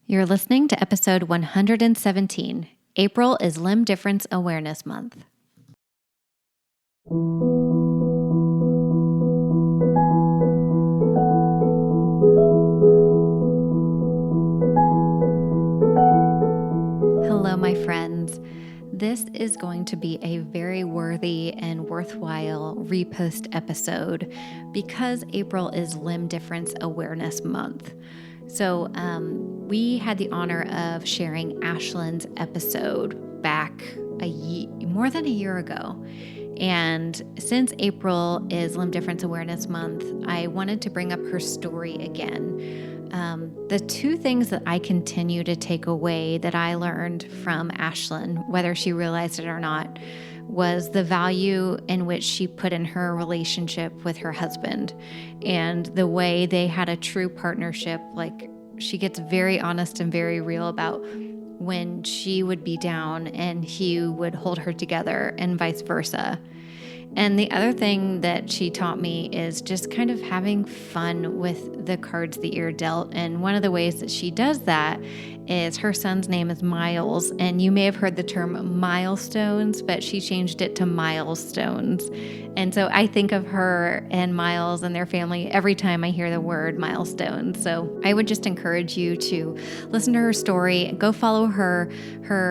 You're listening to episode 117. April is Limb Difference Awareness Month. Hello, my friends. This is going to be a very worthy and worthwhile repost episode because April is Limb Difference Awareness Month. So we had the honor of sharing Ashlyn's episode back more than a year ago. And since April is Limb Difference Awareness Month, I wanted to bring up her story again. The two things that I continue to take away that I learned from Ashlyn, whether she realized it or not, was the value in which she put in her relationship with her husband and the way they had a true partnership. Like, she gets very honest and very real about when she would be down and he would hold her together and vice versa. And the other thing that she taught me is just kind of having fun with the cards that you're dealt. And one of the ways that she does that is her son's name is Myles. And you may have heard the term milestones, but she changed it to milestones. And so I think of her and Myles and their family every time I hear the word milestones. So I would just encourage you to listen to her story. Go follow her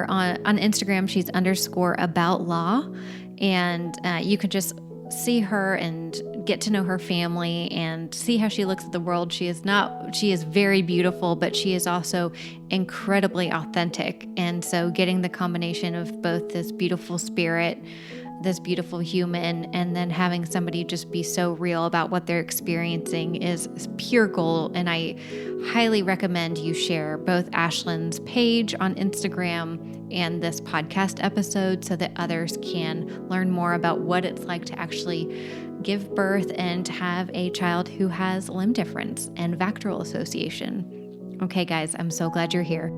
on Instagram. She's _aboutlaw. And you can just see her and get to know her family and see how she looks at the world. She is very beautiful, but she is also incredibly authentic. And so getting the combination of both this beautiful spirit, this beautiful human, and then having somebody just be so real about what they're experiencing is pure gold. And I highly recommend you share both Ashlyn's page on Instagram and this podcast episode so that others can learn more about what it's like to actually give birth and to have a child who has limb difference, and VACTERL Association. Okay, guys, I'm so glad you're here.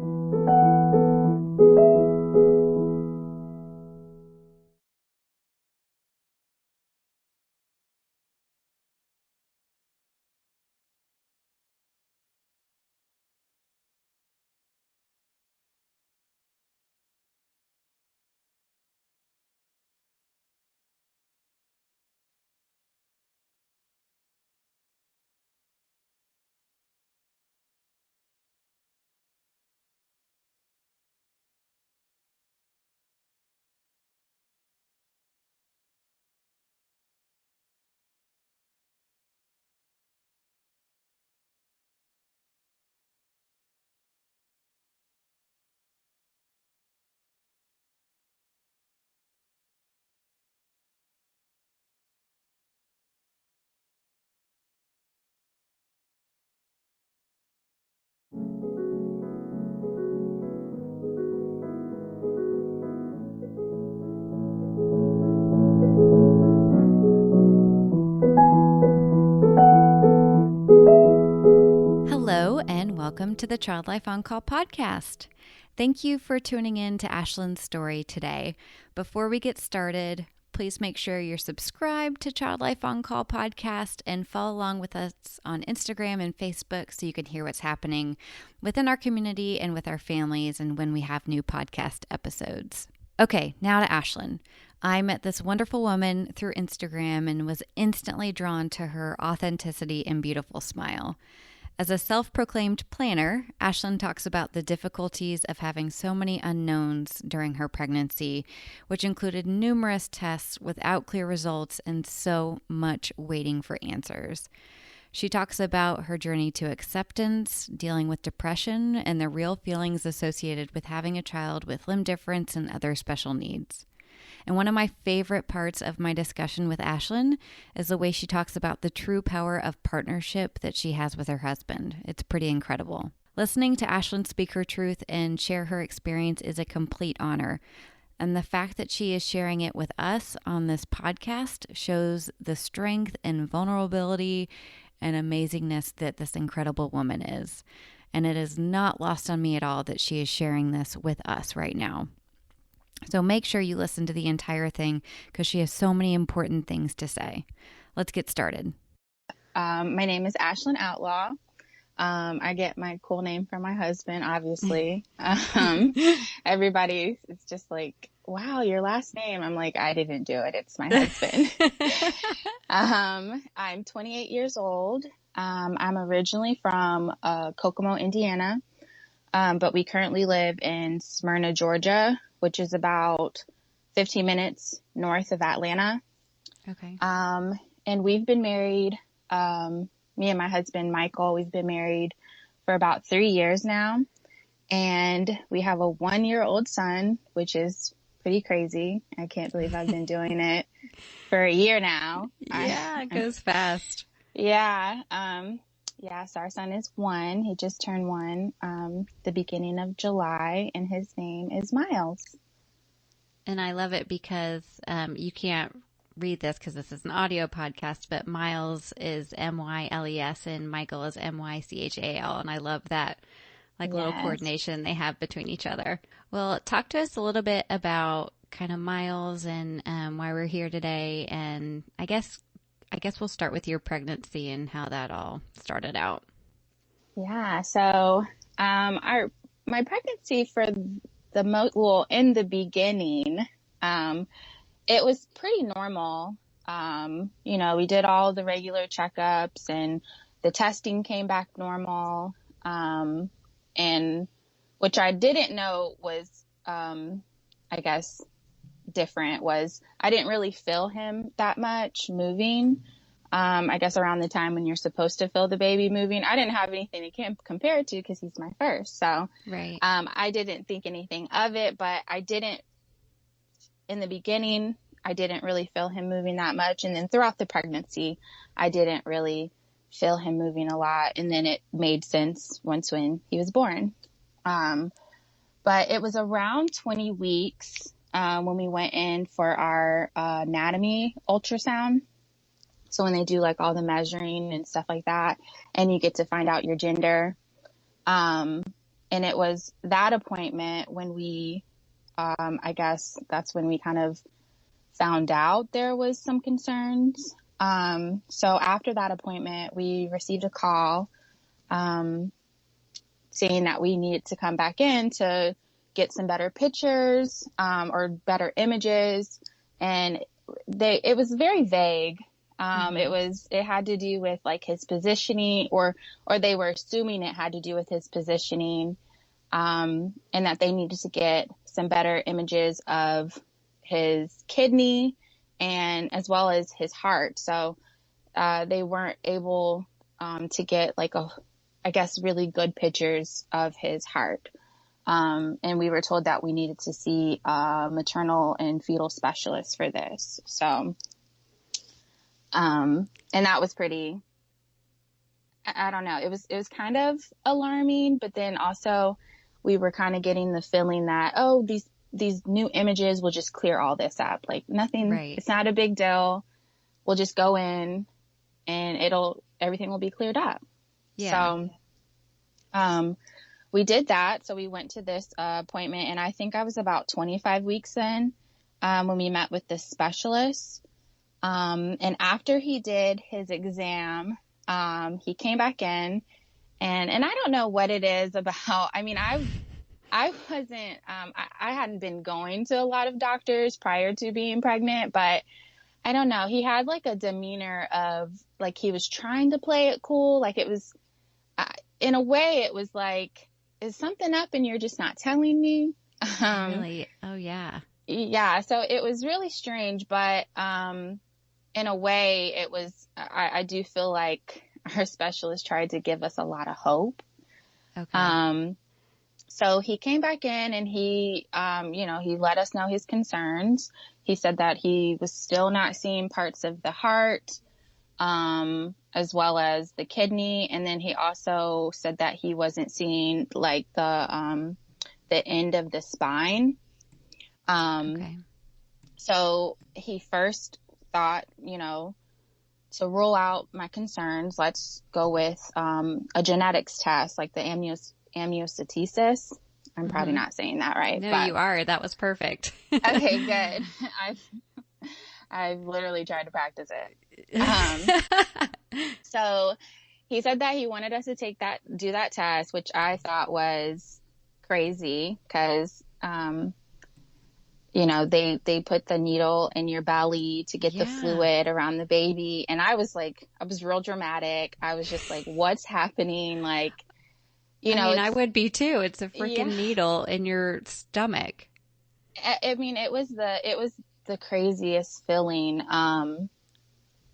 Hello, and welcome to the Child Life On Call podcast. Thank you for tuning in to Ashlyn's story today. Before we get started, please make sure you're subscribed to Child Life On Call podcast and follow along with us on Instagram and Facebook so you can hear what's happening within our community and with our families and when we have new podcast episodes. Okay, now to Ashlyn. I met this wonderful woman through Instagram and was instantly drawn to her authenticity and beautiful smile. As a self-proclaimed planner, Ashlyn talks about the difficulties of having so many unknowns during her pregnancy, which included numerous tests without clear results and so much waiting for answers. She talks about her journey to acceptance, dealing with depression, and the real feelings associated with having a child with limb difference and other special needs. And one of my favorite parts of my discussion with Ashlyn is the way she talks about the true power of partnership that she has with her husband. It's pretty incredible. Listening to Ashlyn speak her truth and share her experience is a complete honor. And the fact that she is sharing it with us on this podcast shows the strength and vulnerability and amazingness that this incredible woman is. And it is not lost on me at all that she is sharing this with us right now. So make sure you listen to the entire thing because she has so many important things to say. Let's get started. My name is Ashlyn Outlaw. I get my cool name from my husband, obviously. Everybody is just like, wow, your last name. I'm like, I didn't do it. It's my husband. I'm 28 years old. I'm originally from Kokomo, Indiana, but we currently live in Smyrna, Georgia, which is about 15 minutes north of Atlanta. Okay. And we've been married, me and my husband, Michael, we've been married for about 3 years now. And we have a 1-year-old son, which is pretty crazy. I can't believe I've been doing it for a year now. Yeah, it goes fast. Yeah. So our son is 1. He just turned 1, the beginning of July, and his name is Myles. And I love it because you can't read this because this is an audio podcast, but Myles is Myles and Michael is Mychal. And I love that little coordination they have between each other. Well, talk to us a little bit about kind of Myles and why we're here today. And I guess we'll start with your pregnancy and how that all started out. Yeah. So my pregnancy for in the beginning, it was pretty normal. We did all the regular checkups and the testing came back normal. And which I didn't know was, I guess, different was I didn't really feel him that much moving. I guess around the time when you're supposed to feel the baby moving, I didn't have anything to compare it to because he's my first. So, right. I didn't think anything of it, but in the beginning, I didn't really feel him moving that much. And then throughout the pregnancy, I didn't really feel him moving a lot. And then it made sense when he was born. But it was around 20 weeks, when we went in for our anatomy ultrasound. So when they do like all the measuring and stuff like that, and you get to find out your gender. And it was that appointment when we, I guess that's when we kind of found out there was some concerns. So after that appointment, we received a call, saying that we needed to come back in to get some better pictures, or better images. And it was very vague. It had to do with like his positioning or they were assuming it had to do with his positioning, and that they needed to get some better images of his kidney and as well as his heart. So, they weren't able, to get like really good pictures of his heart. And we were told that we needed to see a maternal and fetal specialist for this. So, and that was pretty, I don't know. It was kind of alarming, but then also we were kind of getting the feeling that, these new images will just clear all this up. Like nothing, right. It's not a big deal. We'll just go in and everything will be cleared up. Yeah. So, we did that. So we went to this appointment, and I think I was about 25 weeks in, when we met with the specialist. And after he did his exam, he came back in and I don't know what it is about. I mean, I wasn't, I hadn't been going to a lot of doctors prior to being pregnant, but I don't know. He had like a demeanor of like, he was trying to play it cool. Like it was, in a way it was like, is something up and you're just not telling me? Really? Oh yeah. Yeah. So it was really strange, but, in a way it was, I do feel like our specialist tried to give us a lot of hope. Okay. So he came back in and he let us know his concerns. He said that he was still not seeing parts of the heart, as well as the kidney. And then he also said that he wasn't seeing like the end of the spine. Okay. So he first thought, to rule out my concerns, let's go with, a genetics test, like the amniocentesis. I'm probably not saying that right. No, but you are. That was perfect. Okay, good. I've literally tried to practice it. So he said that he wanted us to do that test, which I thought was crazy because, they put the needle in your belly to get the Yeah. fluid around the baby. And I was real dramatic. I was just like, what's happening? Like, I mean, I it's, would be too. It's a yeah. freaking needle in your stomach. I mean, it was the craziest feeling.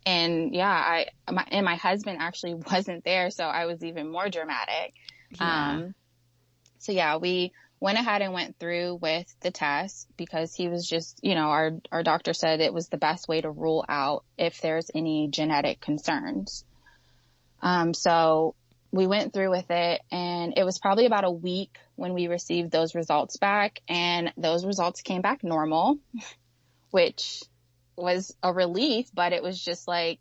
And yeah, my husband actually wasn't there, so I was even more dramatic. Yeah. So yeah, we went ahead and went through with the test because he was just, our doctor said it was the best way to rule out if there's any genetic concerns. So we went through with it, and it was probably about a week when we received those results back, and those results came back normal, which was a relief, but it was just like,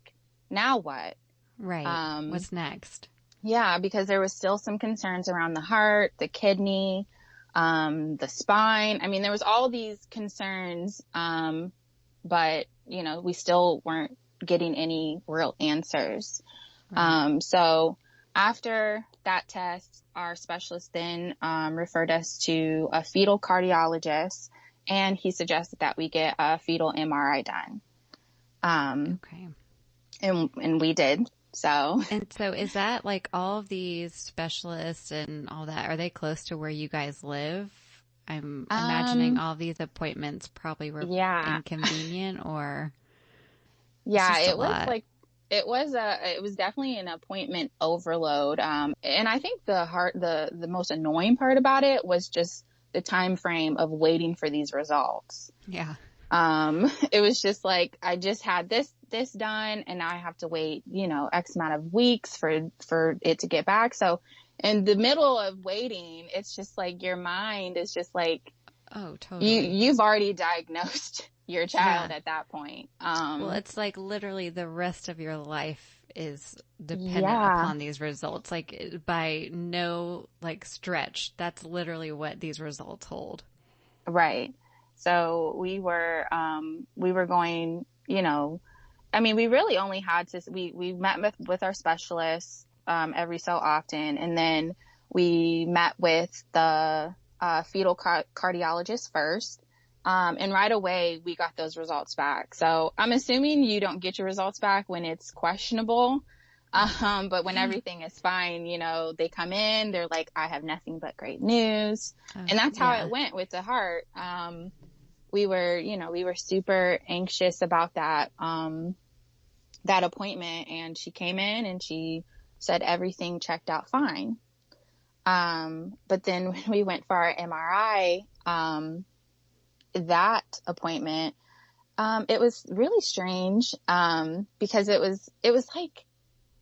now what? Right. What's next? Yeah, because there was still some concerns around the heart, the kidney, the spine. I mean, there was all these concerns, but we still weren't getting any real answers. Right. So after that test, our specialist then referred us to a fetal cardiologist, and he suggested that we get a fetal MRI done. Okay. And we did. So, And so is that like all of these specialists and all that, are they close to where you guys live? I'm imagining all these appointments probably were yeah, inconvenient, or it's yeah, just a lot. it was definitely an appointment overload. And I think the most annoying part about it was just the time frame of waiting for these results. Yeah. It was just like, I just had this done, and now I have to wait, X amount of weeks for it to get back. So in the middle of waiting, it's just like your mind is just like, Oh, totally. you've already diagnosed your child Yeah. at that point. Well, it's like literally the rest of your life is dependent Yeah, upon these results. Like by no like stretch, that's literally what these results hold. right. So we were going, I mean, we really only had to, we met with our specialists, every so often. And then we met with the, fetal cardiologist first. And right away we got those results back. So I'm assuming you don't get your results back when it's questionable. But when everything is fine, they come in, they're like, I have nothing but great news. And that's how it Yeah. went with the heart. We were super anxious about that appointment, and she came in and she said everything checked out fine. But then when we went for our MRI, that appointment, it was really strange, because it was like,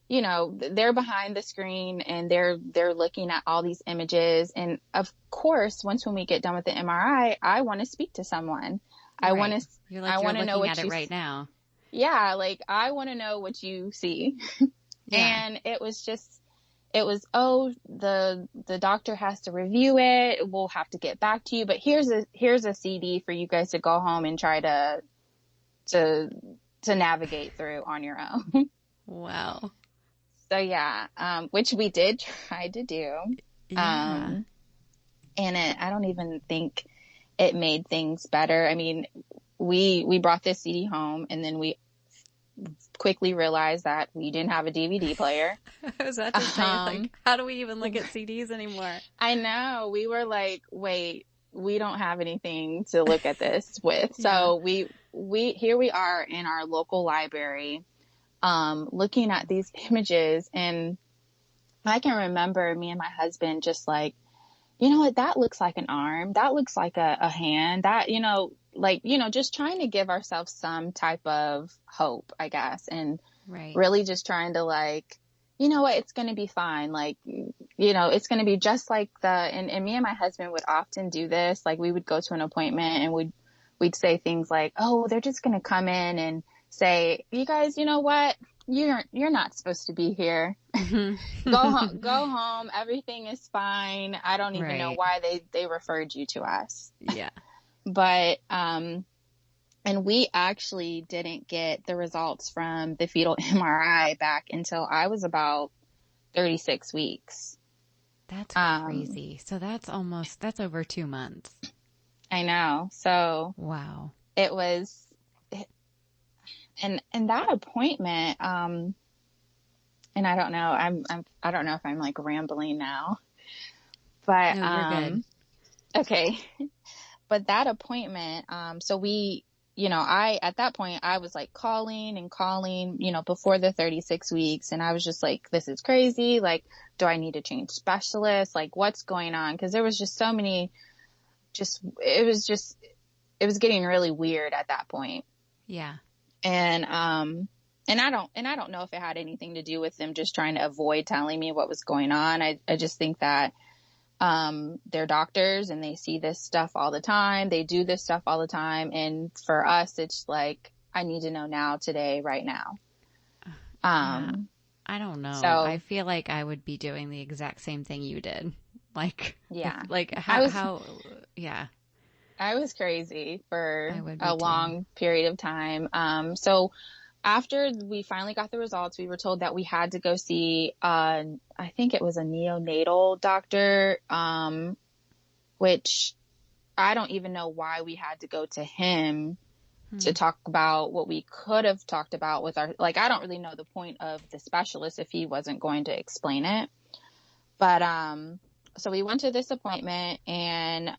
they're behind the screen and they're looking at all these images. And of course, when we get done with the MRI, I want to speak to someone. I want Right. to, You're I like, you're want to know looking what at it right now. yeah, like I want to know what you see. Yeah. And oh, the doctor has to review it. We'll have to get back to you, but here's a CD for you guys to go home and try to navigate through on your own. Wow. So yeah, which we did try to do. Yeah. Um, and I don't even think it made things better. I mean, we brought this CD home, and then we quickly realized that we didn't have a DVD player. I was about to say, like, how do we even look at CDs anymore? I know, we were like, wait, we don't have anything to look at this with. Yeah. So here we are in our local library, looking at these images, and I can remember me and my husband just like, you know what, that looks like an arm. That looks like a hand. That, just trying to give ourselves some type of hope, I guess. And Right. really just trying to like, you know what, it's going to be fine. Like, it's going to be just like and me and my husband would often do this. Like we would go to an appointment and we'd say things like, oh, they're just going to come in and say, you guys, you know what? You're not supposed to be here. Go home. Everything is fine. I don't even know Right. why they referred you to us. Yeah. But, and we actually didn't get the results from the fetal MRI back until I was about 36 weeks. That's crazy. So that's over 2 months. I know. So Wow. it was, and that appointment, and I don't know, I don't know if I'm like rambling now, but, No, you're good. okay. But that appointment, so we, at that point I was like calling and calling, before the 36 weeks. And I was just like, this is crazy. Like, do I need to change specialists? Like, what's going on? Cause there was just so many, it was getting really weird at that point. Yeah. And I don't know if it had anything to do with them just trying to avoid telling me what was going on. I just think that they're doctors and they see this stuff all the time. They do this stuff all the time. And for us, it's like, I need to know now, today, right now. Yeah. I don't know. So I feel like I would be doing the exact same thing you did. Like, yeah, yeah. I was crazy for I would be a too. long period of time. So after we finally got the results, we were told that we had to go see, I think it was a neonatal doctor, which I don't even know why we had to go to him to talk about what we could have talked about with I don't really know the point of the specialist if he wasn't going to explain it. But, so we went to this appointment and,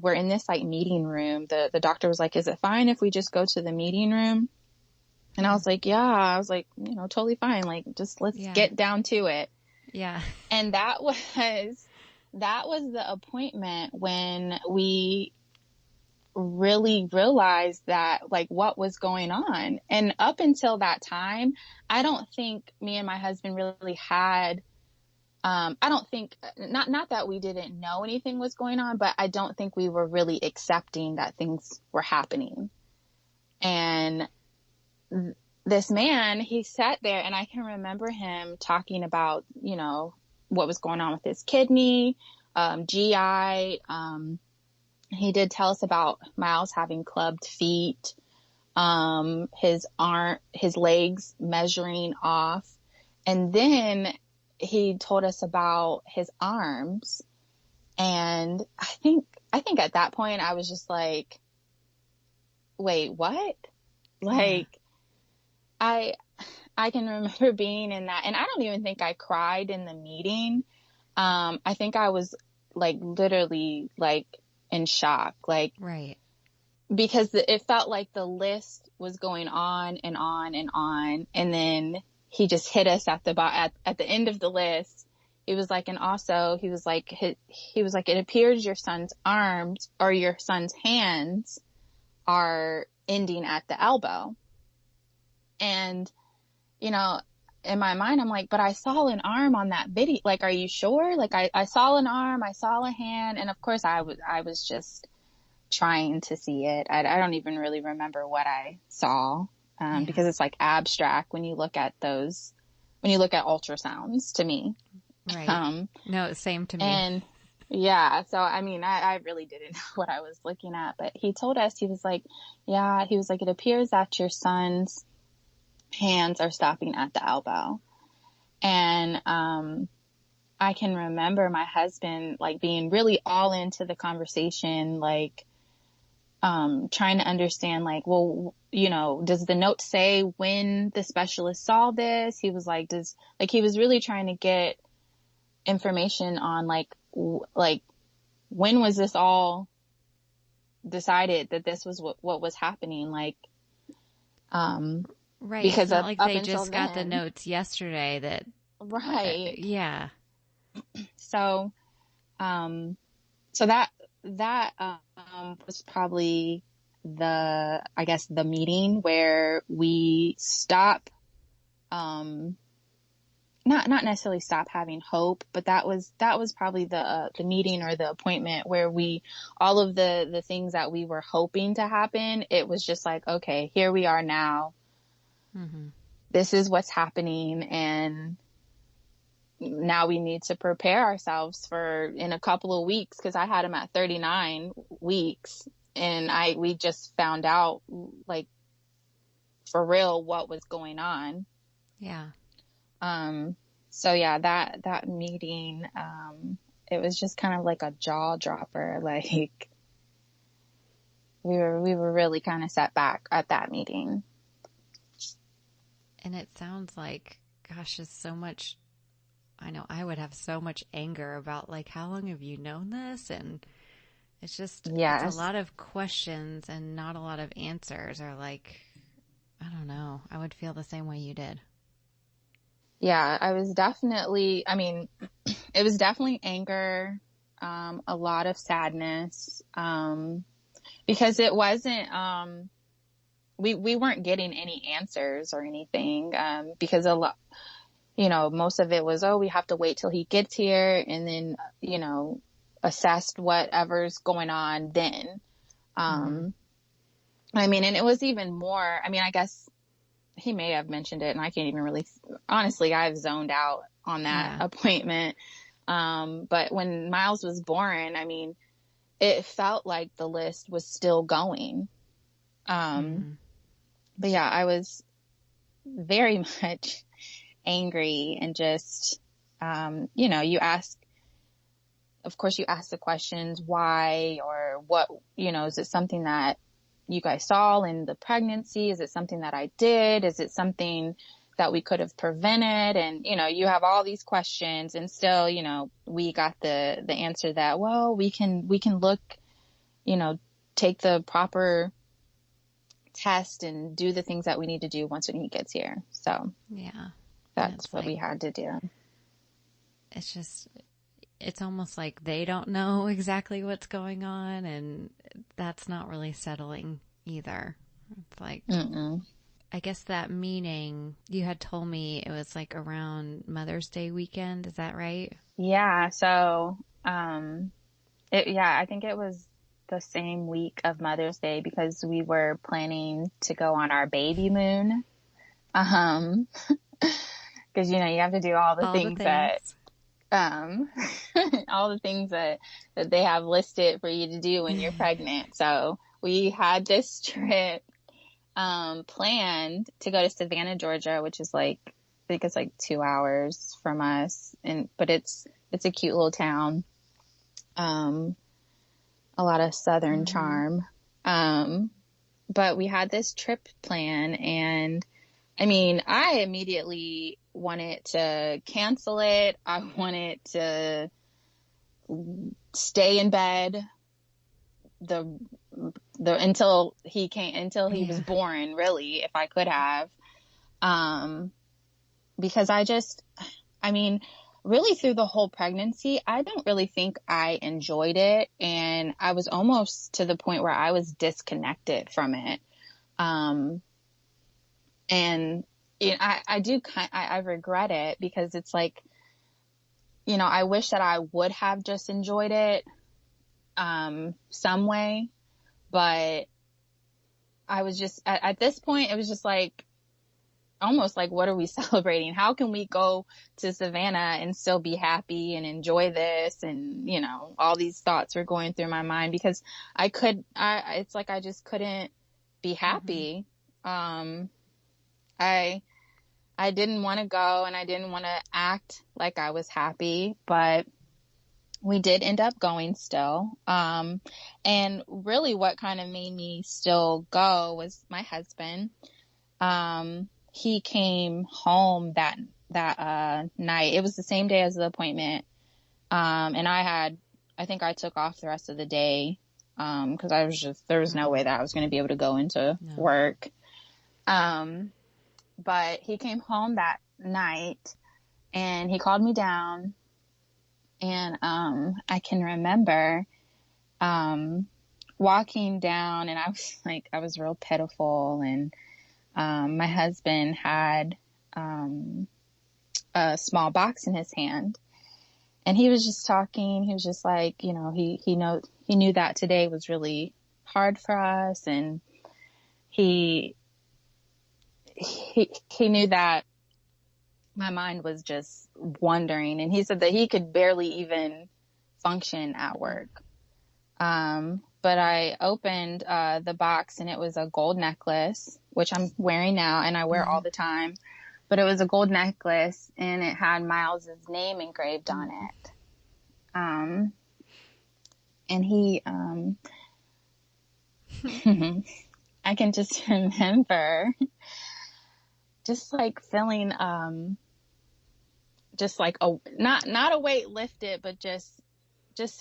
we're in this like meeting room. The doctor was like, is it fine if we just go to the meeting room? And I was like, yeah, totally fine. Like, just let's get down to it. Yeah. And that was the appointment when we really realized that, like, what was going on. And up until that time, I don't think me and my husband really had, I don't think, not that we didn't know anything was going on, but I don't think we were really accepting that things were happening. And this man, he sat there and I can remember him talking about, what was going on with his kidney, GI. He did tell us about Myles having clubbed feet, his legs measuring off. And then he told us about his arms. And I think at that point I was just like, wait, what? Like, I can remember being in that, and I don't even think I cried in the meeting. I think I was like literally like in shock, like, right. Because it felt like the list was going on and on and on. And then he just hit us at the end of the list. He was like, and also he was like, it appears your son's arms or your son's hands are ending at the elbow. And, in my mind, I'm like, but I saw an arm on that video. Like, are you sure? Like, I saw an arm, I saw a hand. And of course I was just trying to see it. I don't even really remember what I saw, because it's like abstract when you look at ultrasounds to me. Right. No, same to me. And yeah, so I mean, I really didn't know what I was looking at, but he told us, he was like, it appears that your son's hands are stopping at the elbow. And I can remember my husband like being really all into the conversation, like trying to understand, like, well, does the note say when the specialist saw this? He was like, he was really trying to get information on like when was this all decided that this was what was happening? Like, right. Because it's not like they until just got the notes yesterday that, right. Yeah. So, so that was probably the meeting where we stop, not necessarily stop having hope, but that was probably the meeting or the appointment where all of the things that we were hoping to happen, it was just like, okay, here we are now. Mm-hmm. This is what's happening. And now we need to prepare ourselves for in a couple of weeks. Cause I had him at 39 weeks and we just found out like for real what was going on. Yeah. So yeah, that meeting, it was just kind of like a jaw dropper. Like we were really kind of set back at that meeting. And it sounds like, gosh, there's so much. I know I would have so much anger about, like, how long have you known this? And it's a Yes. lot of questions and not a lot of answers, or, like, I don't know. I would feel the same way you did. Yeah, I was definitely, I mean, it was definitely anger, a lot of sadness, because it wasn't, we weren't getting any answers or anything, because a lot, most of it was, oh, we have to wait till he gets here and then, assess whatever's going on then. Mm-hmm. I mean, and it was even more, I mean, I guess he may have mentioned it and I can't even really, honestly, I've zoned out on that appointment. But when Myles was born, I mean, it felt like the list was still going. Mm-hmm. But yeah, I was very much angry and just, of course you ask the questions, why, or what, is it something that you guys saw in the pregnancy? Is it something that I did? Is it something that we could have prevented? And, you have all these questions and still, we got the answer that, well, we can look, take the proper test and do the things that we need to do once when he gets here. So Yeah. that's what we had to do. It's almost like they don't know exactly what's going on, and that's not really settling either. It's like, I guess that meeting, you had told me it was like around Mother's Day weekend. Is that right? Yeah. So, I think it was the same week of Mother's Day because we were planning to go on our baby moon. Cause you have to do all the things that, all the things that they have listed for you to do when you're pregnant. So we had this trip, planned to go to Savannah, Georgia, which is like, I think it's like 2 hours from us. But it's a cute little town. A lot of Southern charm. But we had this trip plan and I mean, I immediately wanted to cancel it. I wanted to stay in bed until he was born, really, if I could have. Because really through the whole pregnancy, I don't really think I enjoyed it. And I was almost to the point where I was disconnected from it. And I regret it because it's like, I wish that I would have just enjoyed it, some way, but I was just, at this point, it was just like, almost like, what are we celebrating? How can we go to Savannah and still be happy and enjoy this? And, all these thoughts were going through my mind because it's like I just couldn't be happy. I didn't want to go and I didn't want to act like I was happy, but we did end up going still. And really what kind of made me still go was my husband. He came home that night. It was the same day as the appointment. And I think I took off the rest of the day. Cause there was no way that I was going to be able to go into work. But he came home that night and he called me down and, I can remember, walking down and I was real pitiful and, my husband had, a small box in his hand and he was just talking. He was just like, he knew that today was really hard for us and he knew that my mind was just wandering and he said that he could barely even function at work. But I opened, the box and it was a gold necklace, which I'm wearing now and I wear all the time. but it was a gold necklace and it had Myles's name engraved on it. And he, I can just remember just like feeling, just like not a weight lifted, but just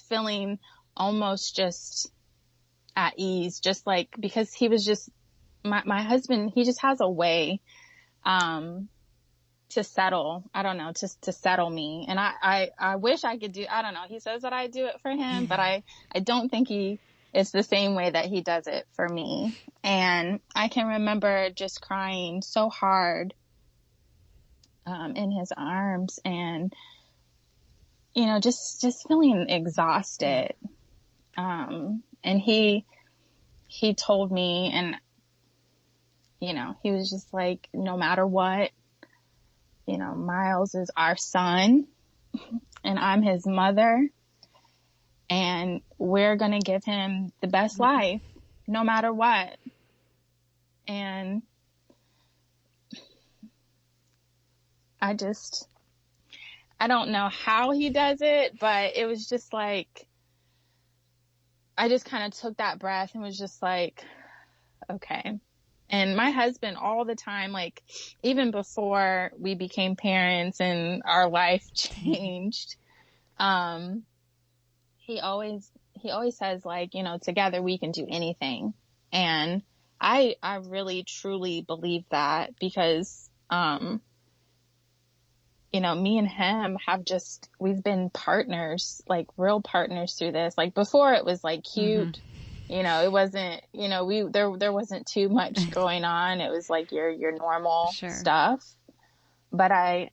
feeling almost just at ease, just like, because he was just, my husband, he just has a way, to settle, I don't know, just to settle me. And I wish I could do, I don't know. He says that I do it for him, but I don't think it's the same way that he does it for me. And I can remember just crying so hard, in his arms and, you know, just feeling exhausted. And he told me, and, you know, he was just like, no matter what, you know, Myles is our son and I'm his mother and we're going to give him the best life no matter what. And I don't know how he does it, but it was just like, I just kind of took that breath and was just like, okay. And my husband all the time, like even before we became parents and our life changed, he always says like, you know, together we can do anything. And I really truly believe that because, you know, me and him we've been partners, like real partners through this. Like before it was like cute. Mm-hmm. You know, it wasn't, you know, there wasn't too much going on. It was like your normal stuff. But I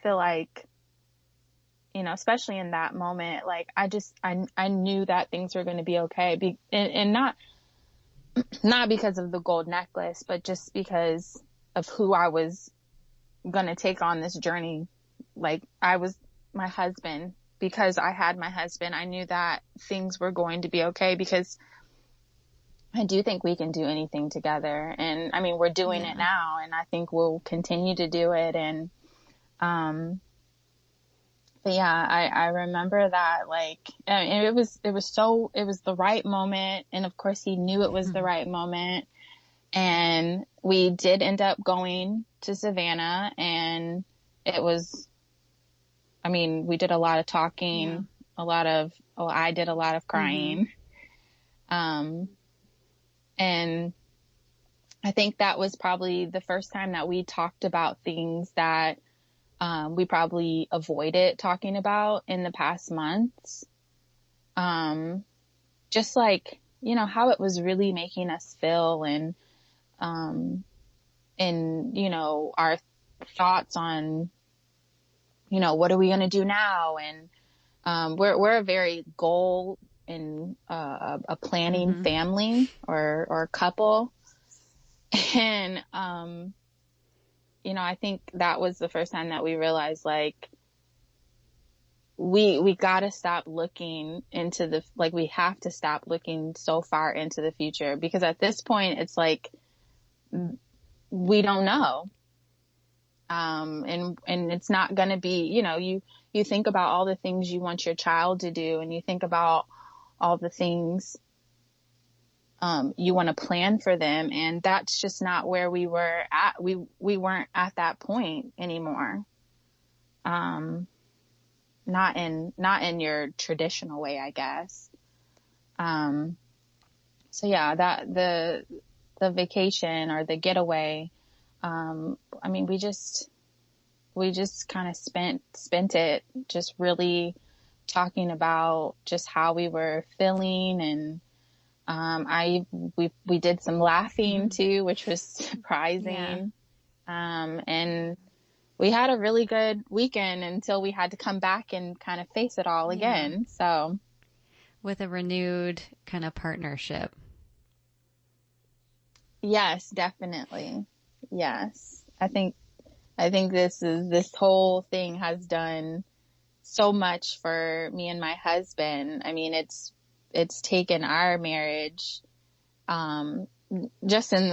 feel like, you know, especially in that moment, like I knew that things were going to be okay. And not because of the gold necklace, but just because of who I was going to take on this journey. Like I was my husband. Because I had my husband, I knew that things were going to be okay because I do think we can do anything together. And I mean, we're doing it now and I think we'll continue to do it. And, but yeah, I remember that like, and it was the right moment. And of course he knew it was the right moment. And we did end up going to Savannah and it was, I mean, we did a lot of talking, I did a lot of crying. And I think that was probably the first time that we talked about things that, we probably avoided talking about in the past months. Just like, you know, how it was really making us feel and, you know, our thoughts on, you know, what are we going to do now? And, we're a very goal and, a planning family or couple. And, you know, I think that was the first time that we realized like, we got to stop looking into we have to stop looking so far into the future because at this point it's like, we don't know. And it's not going to be, you know, you think about all the things you want your child to do and you think about all the things, you want to plan for them. And that's just not where we were at. We weren't at that point anymore. Not in your traditional way, I guess. So yeah, that the vacation or the getaway, I mean, we just kind of spent it just really talking about just how we were feeling. And, we did some laughing too, which was surprising. Yeah. And we had a really good weekend until we had to come back and kind of face it all again. So with a renewed kind of partnership. Yes, definitely. Yes. I think this whole thing has done so much for me and my husband. I mean, it's taken our marriage, just in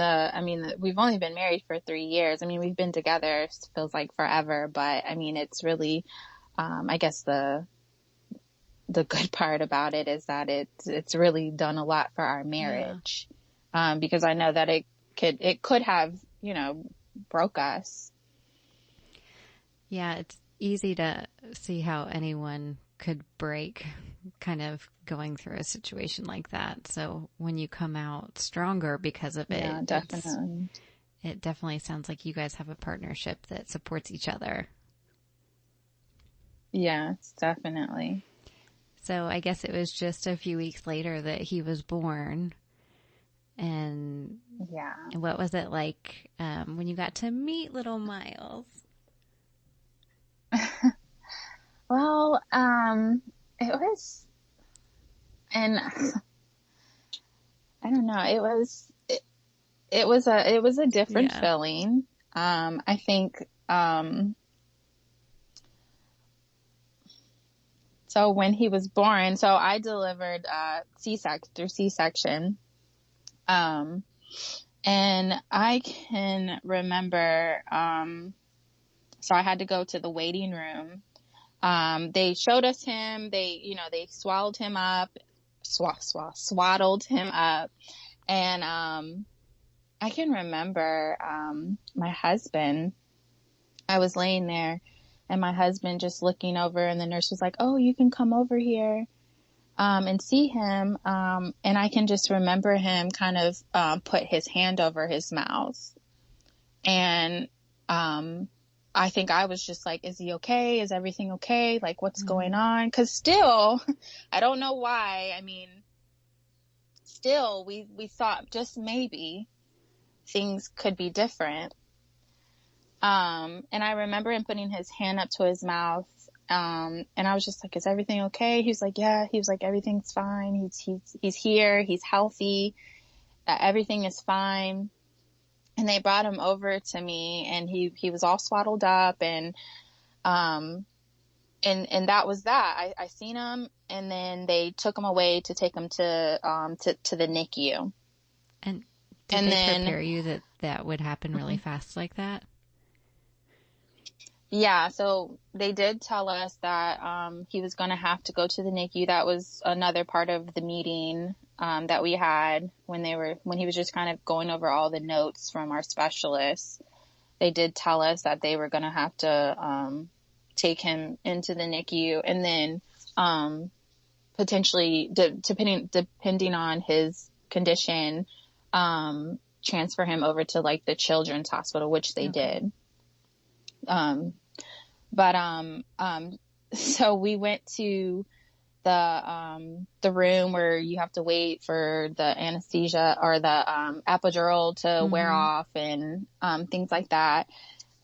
we've only been married for 3 years. I mean, we've been together, it feels like forever, but I mean, it's really, I guess the good part about it is that it's really done a lot for our Yeah. marriage. Because I know that it could have, broke us. Yeah, it's easy to see how anyone could break kind of going through a situation like that. So when you come out stronger because of Yeah, it, definitely. it definitely sounds like you guys have a partnership that supports each other. Yes, definitely. So I guess it was just a few weeks later that he was born. And Yeah. what was it like when you got to meet little Myles? Well, it was, and I don't know, it was a different Yeah. feeling. I think, so when he was born, so I delivered, through C-section. And I can remember, so I had to go to the waiting room. They showed us him. They swallowed him up, swaddled him up. And, I can remember, my husband, I was laying there and my husband just looking over, and the nurse was like, "Oh, you can come over here, and see him." And I can just remember him kind of, put his hand over his mouth. And, I think I was just like, "Is he okay? Is everything okay? Like, what's going on?" 'Cause still, I don't know why. I mean, still we thought just maybe things could be different. And I remember him putting his hand up to his mouth. And I was just like, "Is everything okay?" He was like, "Yeah." He was like, "Everything's fine. He's here. He's healthy. Everything is fine." And they brought him over to me, and he was all swaddled up, and that was that. I seen him, and then they took him away to take him to the NICU. And did And they then, prepare you that that would happen really fast like that? yeah, so they did tell us that, he was going to have to go to the NICU. That was another part of the meeting, that we had when he was just kind of going over all the notes from our specialists. They did tell us that they were going to have to, take him into the NICU, and then, potentially, depending on his condition, transfer him over to like the children's hospital, which they did. So we went to the room where you have to wait for the anesthesia or the, epidural to wear off, and, things like that.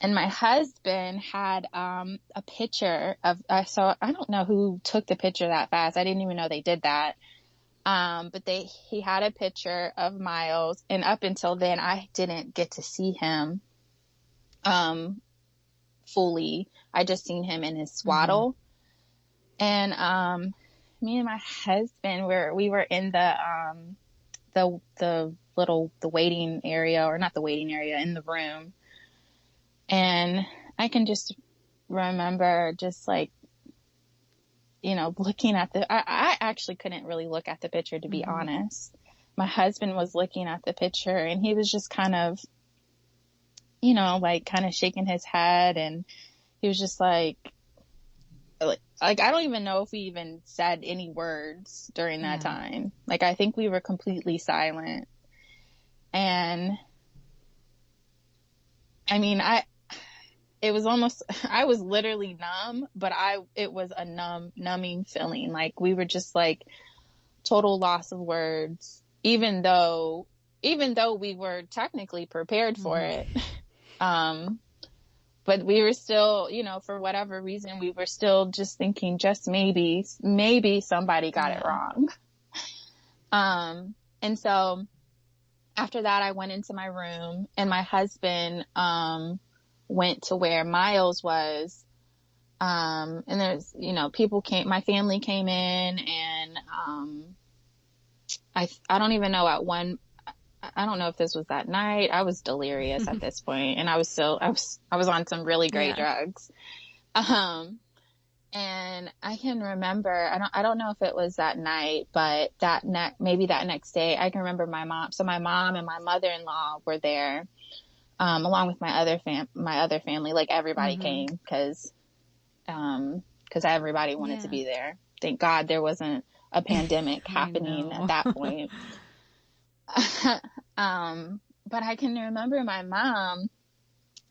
And my husband had, a picture of, so I don't know who took the picture that fast. I didn't even know they did that. But he had a picture of Myles, and up until then I didn't get to see him, fully. I just seen him in his swaddle. And, me and my husband we were in the waiting area, or not the waiting area, in the room. And I can just remember just like, looking at I actually couldn't really look at the picture, to be honest. My husband was looking at the picture, and he was just kind of, like kind of shaking his head, and he was just like I don't even know if we even said any words during that time. Like, I think we were completely silent. And I mean, it was almost, I was literally numb, but it was a numbing feeling. Like, we were just like total loss of words, even though we were technically prepared for it. But we were still, for whatever reason, we were still just thinking, just maybe somebody got it wrong. And so after that, I went into my room, and my husband, went to where Myles was. And there's, my family came in, and, I don't even know I don't know if this was that night. I was delirious at this point, and I was on some really great drugs. And I can remember, I don't know if it was that night, but maybe that next day, I can remember my mom. So my mom and my mother-in-law were there, along with my other family. Like, everybody came because everybody wanted to be there. Thank God there wasn't a pandemic happening at that point. But I can remember my mom.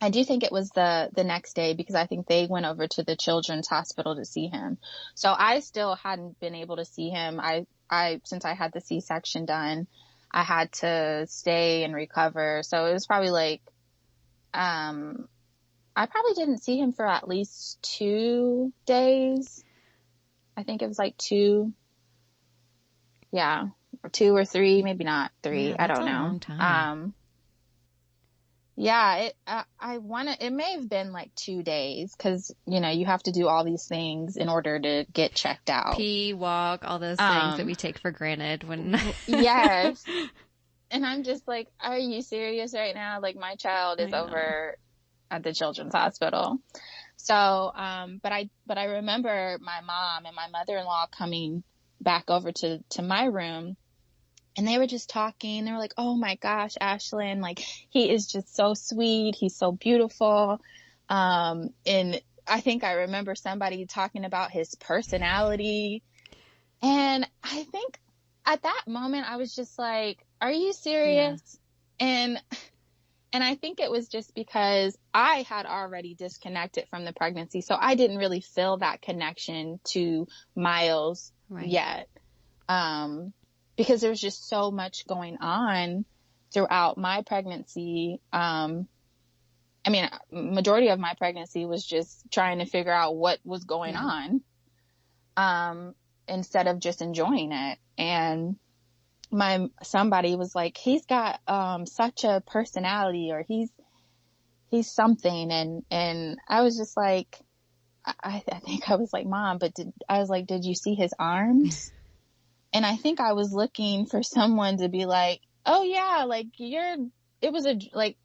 I do think it was the next day, because I think they went over to the children's hospital to see him. So I still hadn't been able to see him. Since I had the C-section done, I had to stay and recover. So it was probably like, I probably didn't see him for at least 2 days. I think it was like 2. Yeah. Or 2 or 3, maybe not 3. I don't know. A long time. Yeah, it may have been like 2 days, because, you have to do all these things in order to get checked out. Pee, walk, all those things that we take for granted when. Yes. And I'm just like, are you serious right now? Like, my child is over at the children's hospital. So, but I remember my mom and my mother-in-law coming back over to my room. And they were just talking. They were like, oh my gosh, Ashlyn, like, he is just so sweet. He's so beautiful. And I think I remember somebody talking about his personality. And I think at that moment I was just like, are you serious? Yeah. And I think it was just because I had already disconnected from the pregnancy. So I didn't really feel that connection to Myles yet. Because there was just so much going on throughout my pregnancy. Majority of my pregnancy was just trying to figure out what was going on, instead of just enjoying it. And somebody was like, he's got such a personality, or he's something. And I was just like, I think I was like, Mom, did you see his arms? And I think I was looking for someone to be like, oh yeah, like, it was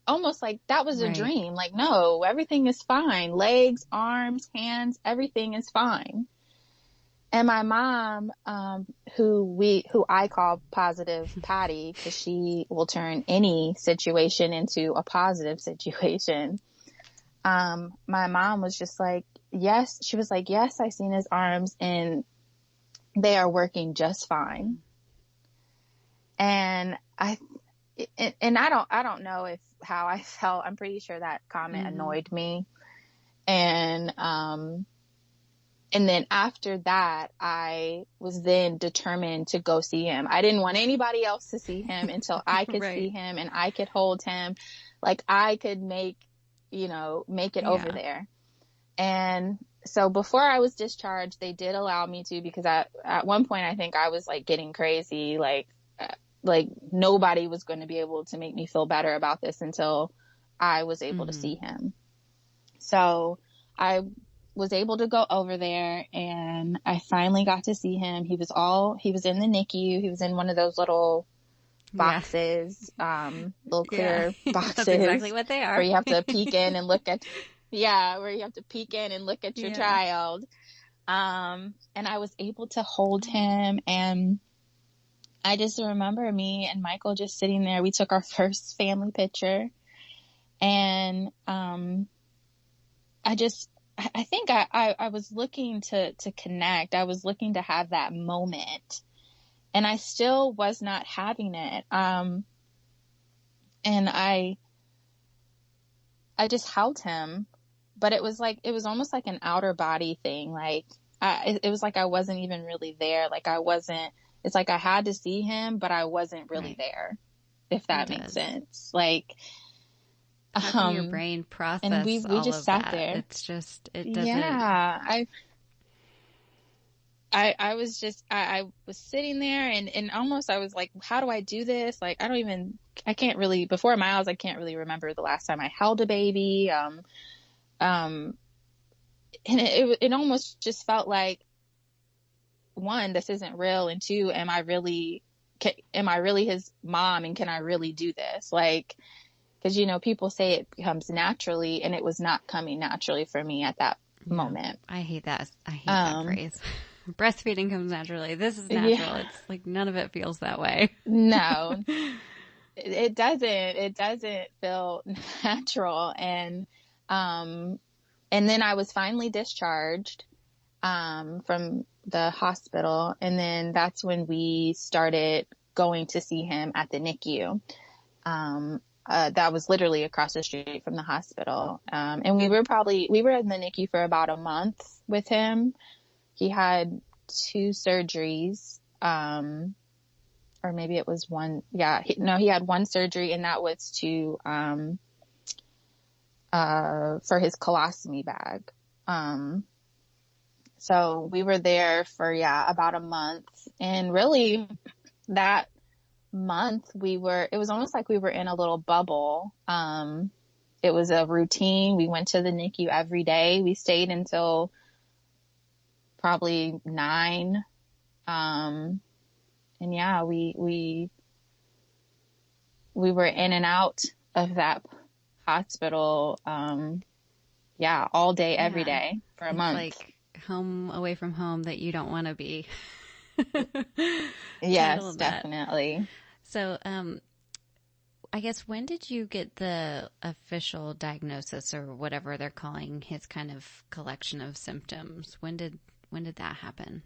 almost like that was a dream. Like, no, everything is fine. Legs, arms, hands, everything is fine. And my mom, who I call Positive Patty, because she will turn any situation into a positive situation. My mom was just like, yes. She was like, yes, I seen his arms, and they are working just fine. And I don't know how I felt. I'm pretty sure that comment annoyed me. And then after that, I was then determined to go see him. I didn't want anybody else to see him until I could see him and I could hold him. Like, I could make it over there. And so before I was discharged, they did allow me to, because at one point I think I was like getting crazy. Like nobody was going to be able to make me feel better about this until I was able to see him. So I was able to go over there, and I finally got to see him. He was in the NICU. He was in one of those little boxes, little clear boxes. That's exactly what they are. Where you have to peek in and look at your child. And I was able to hold him, and I just remember me and Michael just sitting there. We took our first family picture, and I think I was looking to connect. I was looking to have that moment, and I still was not having it. And I just held him, but it was almost like an outer body thing. Like, it was like I wasn't even really there. Like, it's like I had to see him, but I wasn't really there, if that makes sense. Like, how can your brain process and we all just of sat that? there. It's just, it doesn't. Yeah. I was sitting there, and almost I was like, how do I do this? Like, before Myles, I can't really remember the last time I held a baby. And it almost just felt like, one, this isn't real, and two, am I really am I really his mom? And can I really do this? Like, because, people say it comes naturally, and it was not coming naturally for me at that moment. I hate that. I hate that phrase. Breastfeeding comes naturally. This is natural. Yeah. It's like none of it feels that way. No, it doesn't. It doesn't feel natural. And then I was finally discharged from the hospital. And then that's when we started going to see him at the NICU. That was literally across the street from the hospital. And we were in the NICU for about a month with him. He had 2 surgeries, or maybe it was one. Yeah, he had 1 surgery, and that was for his colostomy bag. So we were there for, about a month. And really that month it was almost like we were in a little bubble. It was a routine. We went to the NICU every day. We stayed until probably 9. And we were in and out of that hospital. All day, every day for a month. Like home away from home that you don't want to be. Yes, definitely. So, I guess when did you get the official diagnosis, or whatever they're calling his kind of collection of symptoms? When did that happen?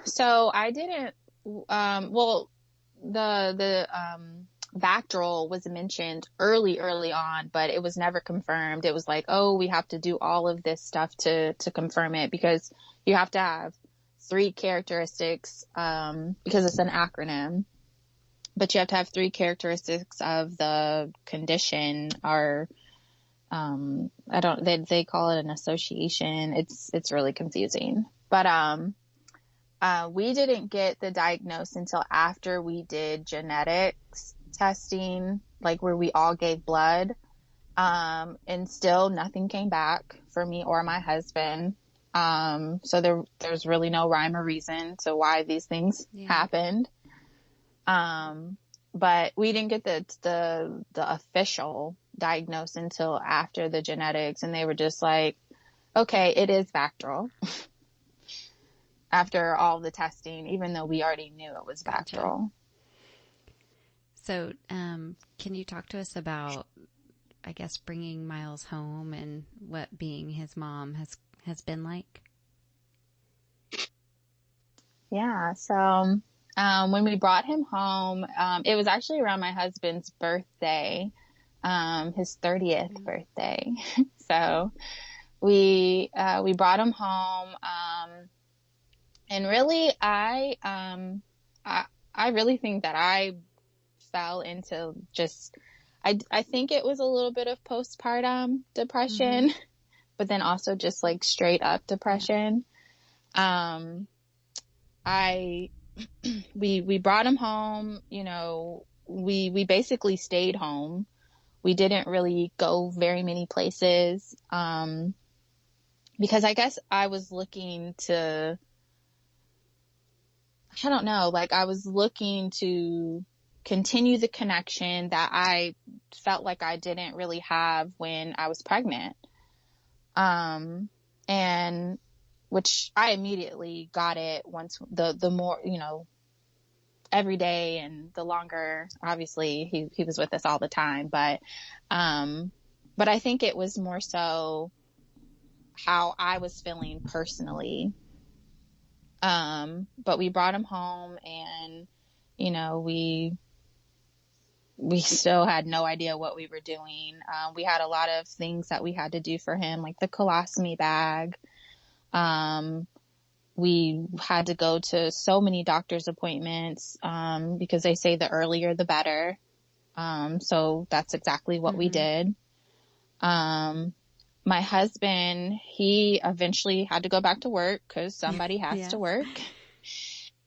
So I didn't, the VACTERL was mentioned early on, but it was never confirmed. It was like, oh, we have to do all of this stuff to confirm it, because you have to have 3 characteristics, because it's an acronym, but you have to have 3 characteristics of the condition, or, they call it an association. It's really confusing, but, we didn't get the diagnosis until after we did genetics testing, like where we all gave blood. And still nothing came back for me or my husband. So there's really no rhyme or reason to why these things happened. But we didn't get the official diagnosis until after the genetics, and they were just like, okay, it is VACTERL. After all the testing, even though we already knew it was VACTERL. So, can you talk to us about, I guess, bringing Myles home and what being his mom has been like? Yeah. So, when we brought him home, it was actually around my husband's birthday, his 30th birthday. So we brought him home, and really, I really think that I fell into I think it was a little bit of postpartum depression, but then also just like straight up depression. We brought him home, we basically stayed home. We didn't really go very many places, because I guess I was looking to, I don't know, like I was looking to continue the connection that I felt like I didn't really have when I was pregnant. And which I immediately got it once the more, every day, and the longer, obviously he was with us all the time, but I think it was more so how I was feeling personally. But we brought him home, and, we still had no idea what we were doing. We had a lot of things that we had to do for him, like the colostomy bag. We had to go to so many doctor's appointments, because they say the earlier the better. So that's exactly what we did. My husband, he eventually had to go back to work, because somebody has to work.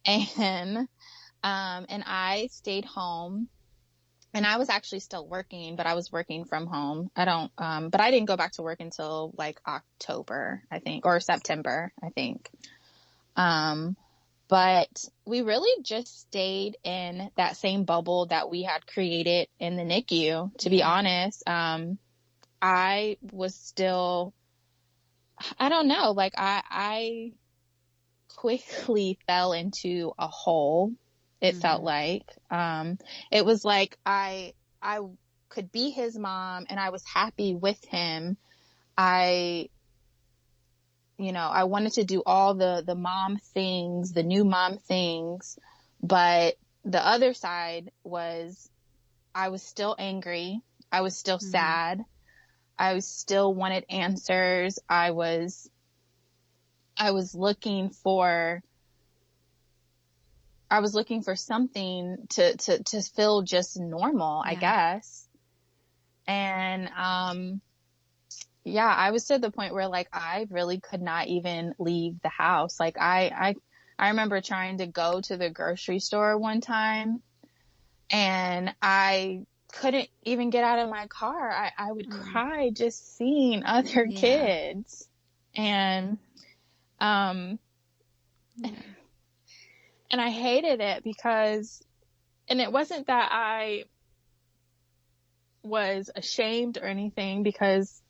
And I stayed home, and I was actually still working, but I was working from home. But I didn't go back to work until like October, I think, or September, I think. But we really just stayed in that same bubble that we had created in the NICU, to be honest. I was still, I don't know, like I quickly fell into a hole. It felt like, it was like I could be his mom and I was happy with him. I wanted to do all the mom things, the new mom things, but the other side was I was still angry. I was still sad. I still wanted answers. I was looking for something to feel just normal, I guess. And, I was to the point where like, I really could not even leave the house. Like I remember trying to go to the grocery store one time and I couldn't even get out of my car. I would cry just seeing other kids. And, and I hated it because, and it wasn't that I was ashamed or anything, because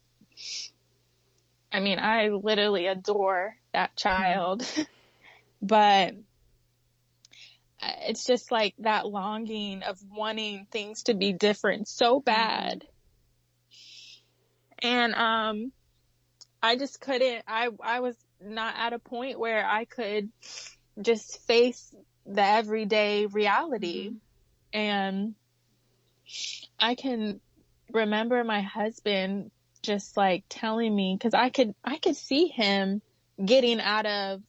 I mean, I literally adore that child, but it's just like that longing of wanting things to be different so bad. And, I just couldn't, I was not at a point where I could just face the everyday reality. And I can remember my husband just like telling me, because I could see him getting out of,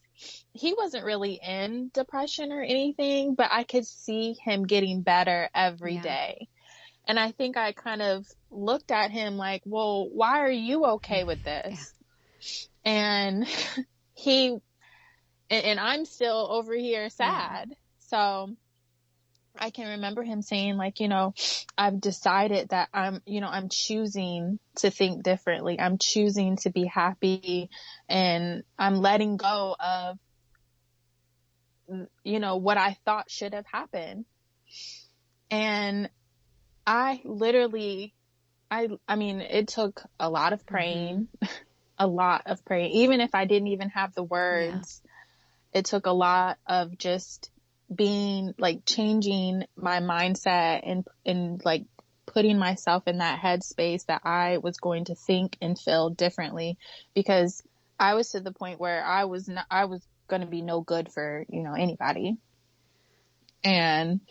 he wasn't really in depression or anything, but I could see him getting better every day. And I think I kind of looked at him like, well, why are you okay with this? And and I'm still over here sad. So I can remember him saying like, I've decided that I'm choosing to think differently. I'm choosing to be happy, and I'm letting go of, what I thought should have happened. And I literally, I mean, it took a lot of praying, a lot of praying, even if I didn't even have the words. It took a lot of just being like changing my mindset and like putting myself in that headspace that I was going to think and feel differently, because I was to the point where I was going to be no good for, anybody. And,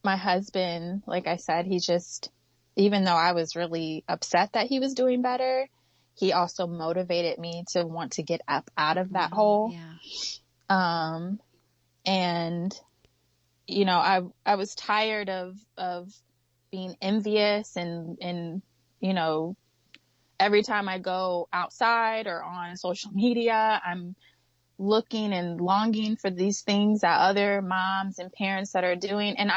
my husband, like I said, he just, even though I was really upset that he was doing better, he also motivated me to want to get up out of that hole. And, I was tired of being envious and, every time I go outside or on social media, I'm looking and longing for these things that other moms and parents that are doing. And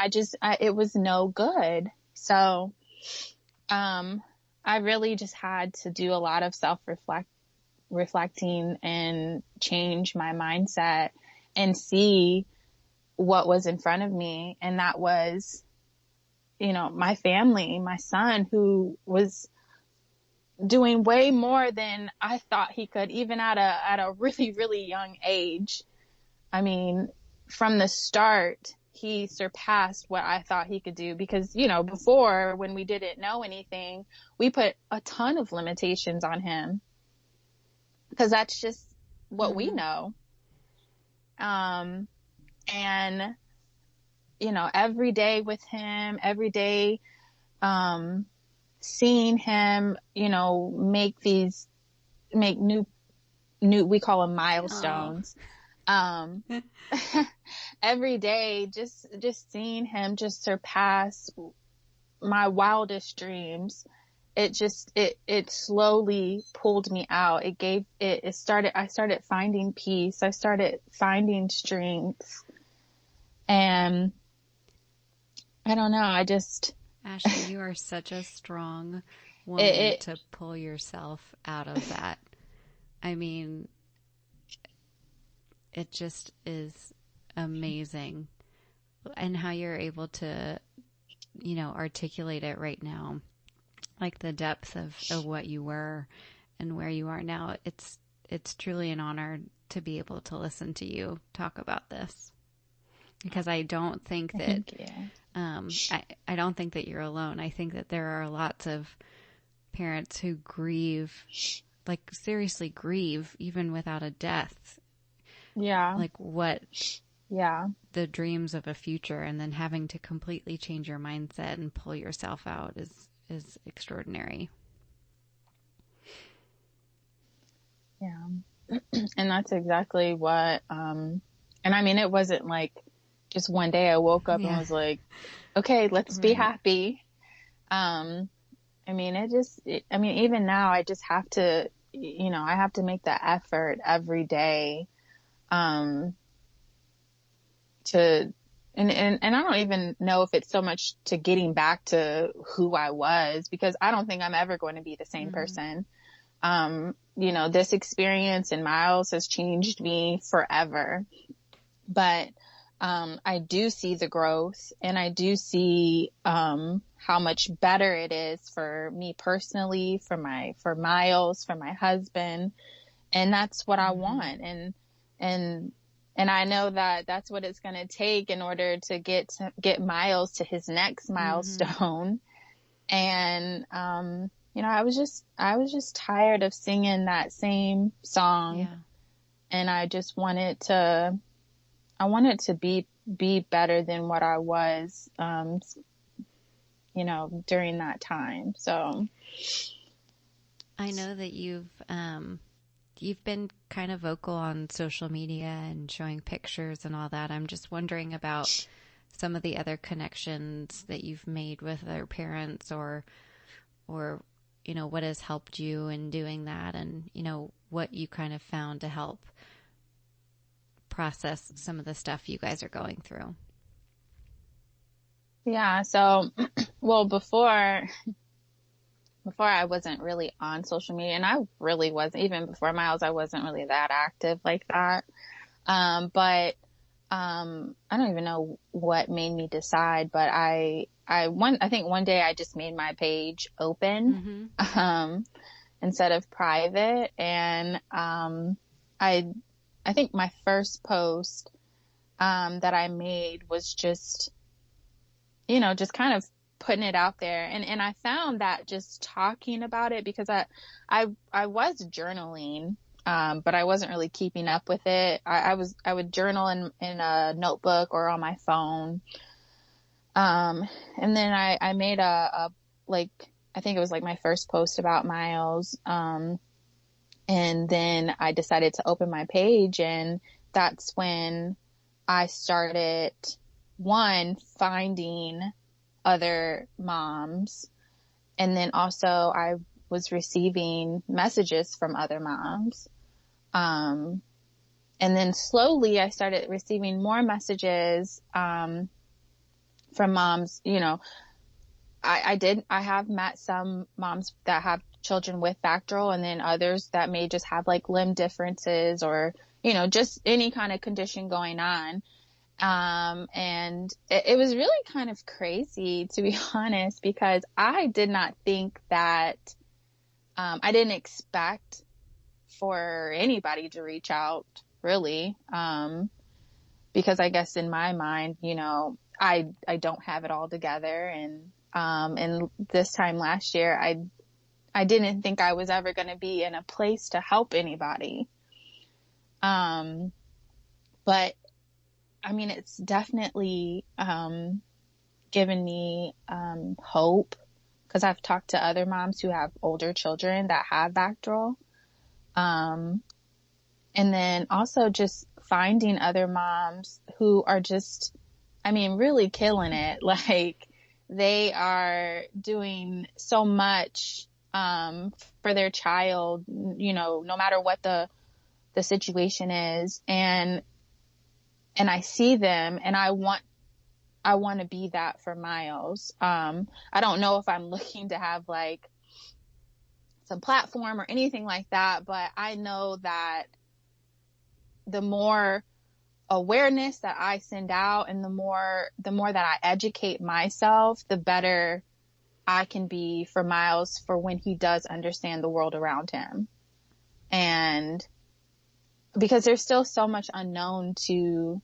it was no good. So, I really just had to do a lot of reflecting and change my mindset and see what was in front of me. And that was, my family, my son, who was doing way more than I thought he could, even at a really, really young age. I mean, from the start, he surpassed what I thought he could do, because, before, when we didn't know anything, we put a ton of limitations on him, because that's just what we know. And, every day with him, every day, seeing him, make new, we call them milestones. Every day, just seeing him just surpass my wildest dreams. It slowly pulled me out. I started finding peace. I started finding strength. And I don't know, Ashley, you are such a strong woman to pull yourself out of that. I mean, it just is amazing. And how you're able to, articulate it right now, like the depth of what you were and where you are now. It's truly an honor to be able to listen to you talk about this, because I don't think that, I don't think that you're alone. I think that there are lots of parents who grieve, like seriously grieve, even without a death. Yeah. Like the dreams of a future, and then having to completely change your mindset and pull yourself out is extraordinary. Yeah. And that's exactly what, and I mean, it wasn't like just one day I woke up and was like, okay, let's be happy. I mean, even now I just have to, I have to make the effort every day, and I don't even know if it's so much to getting back to who I was, because I don't think I'm ever going to be the same person. This experience in Myles has changed me forever, but, I do see the growth, and I do see, how much better it is for me personally, for Myles, for my husband. And that's what I want. And I know that that's what it's going to take in order to get Myles to his next milestone. And, I was just tired of singing that same song. Yeah. And I just wanted to be better than what I was, during that time. So I know that you've been kind of vocal on social media and showing pictures and all that. I'm just wondering about some of the other connections that you've made with other parents, or what has helped you in doing that, and what you kind of found to help process some of the stuff you guys are going through. Yeah. So, well, before I wasn't really on social media, and I really wasn't, even before Myles, I wasn't really that active like that. But I don't even know what made me decide, but I think one day I just made my page open, instead of private. And, I think my first post, that I made was just kind of putting it out there. And I found that just talking about it, because I was journaling, but I wasn't really keeping up with it. I would journal in a notebook or on my phone. And then I made I think it was like my first post about Myles. And then I decided to open my page, and that's when I started, finding other moms. And then also I was receiving messages from other moms. And then slowly I started receiving more messages, from moms. I have met some moms that have children with VACTERL, and then others that may just have like limb differences, or, just any kind of condition going on. And it was really kind of crazy, to be honest, because I did not think that, I didn't expect for anybody to reach out, really. Because I guess in my mind, I don't have it all together. And this time last year, I didn't think I was ever going to be in a place to help anybody. But I mean, it's definitely, given me, hope, because I've talked to other moms who have older children that have VACTERL. And then also just finding other moms who are just, really killing it. Like, they are doing so much, for their child, no matter what the situation is. And I see them, and I want to be that for Myles. I don't know if I'm looking to have like some platform or anything like that, but I know that the more awareness that I send out and the more that I educate myself, the better I can be for Myles for when he does understand the world around him. And because there's still so much unknown to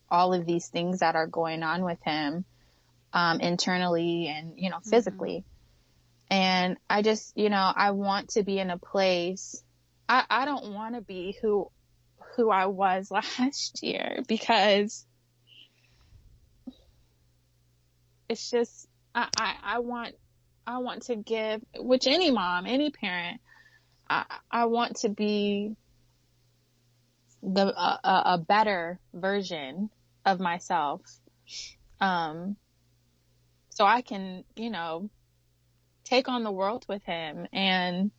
all of these things that are going on with him, internally and, physically. And I just, I want to be in a place, I don't want to be who I was last year, because it's just, I want to give, which any mom, any parent, I want to be a better version of myself. So I can, take on the world with him. And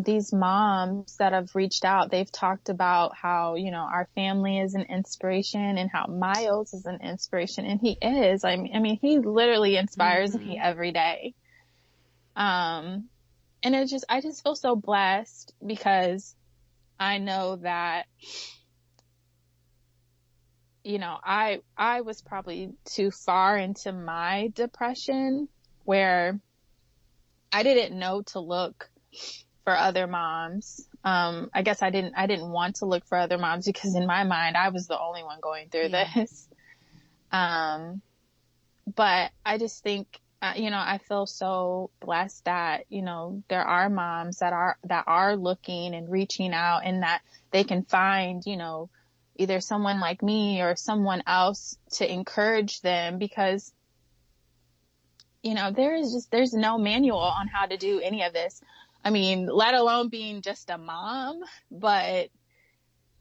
these moms that have reached out, they've talked about how, our family is an inspiration and how Myles is an inspiration. And he is. I mean, he literally inspires me every day. And I just feel so blessed, because I know that, I was probably too far into my depression where I didn't know to look for other moms. I guess I didn't want to look for other moms, because in my mind, I was the only one going through this. But I just think, I feel so blessed that, there are moms that are looking and reaching out, and that they can find, either someone like me or someone else to encourage them, because, there's no manual on how to do any of this. I mean, let alone being just a mom, but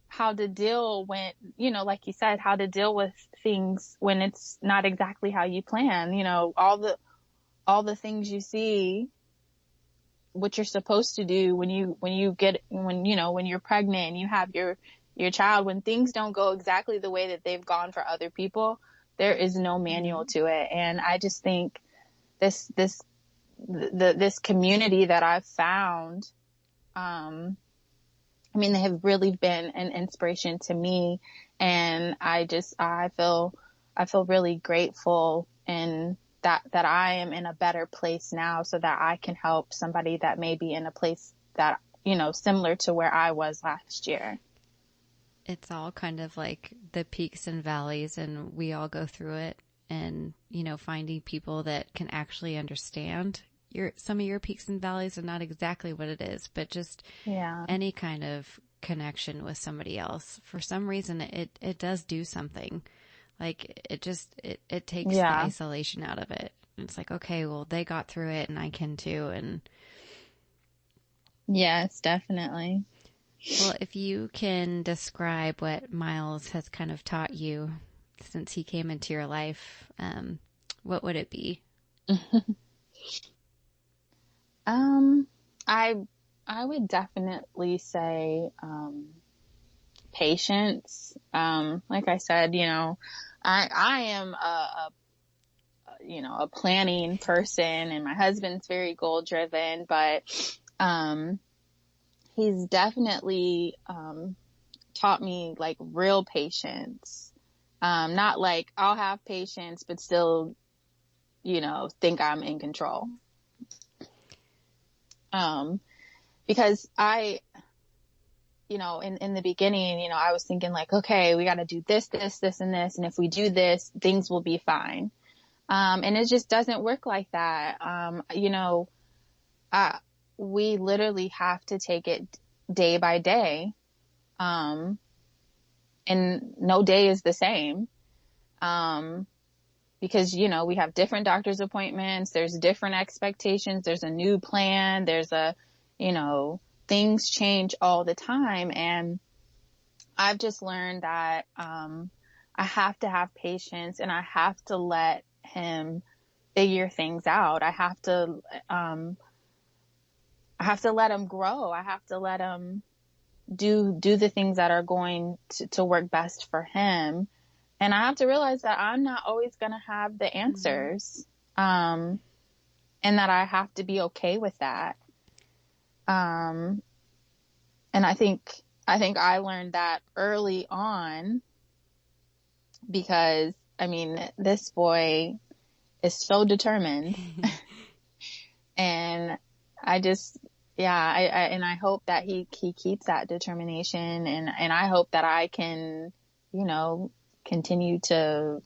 how to deal when, like you said, how to deal with things when it's not exactly how you plan, all the things you see, what you're supposed to do when you're pregnant and you have your child, when things don't go exactly the way that they've gone for other people, there is no manual to it. And I just think this community that I've found, they have really been an inspiration to me. And I feel really grateful, and that I am in a better place now, so that I can help somebody that may be in a place that, similar to where I was last year. It's all kind of like the peaks and valleys, and we all go through it. And, finding people that can actually understand some of your peaks and valleys are not exactly what it is, but just any kind of connection with somebody else. For some reason, it does do something. Like it takes the isolation out of it. And it's like, okay, well, they got through it and I can too. And yes, definitely. Well, if you can describe what Myles has kind of taught you since he came into your life, what would it be? I would definitely say, patience. Like I said, I am a planning person, and my husband's very goal driven, but, he's definitely, taught me like real patience. Not like I'll have patience, but still, think I'm in control. Because in the beginning, I was thinking like, okay, we got to do this, and this. And if we do this, things will be fine. And it just doesn't work like that. We literally have to take it day by day. And no day is the same. Because, we have different doctor's appointments. There's different expectations. There's a new plan. There's things change all the time. And I've just learned that, I have to have patience, and I have to let him figure things out. I have to let him grow. I have to let him do the things that are going to work best for him. And I have to realize that I'm not always going to have the answers. And that I have to be okay with that. And I think I think I learned that early on because, I mean, this boy is so determined. And I just, yeah, and I hope that he keeps that determination, and I hope that I can, you know, continue to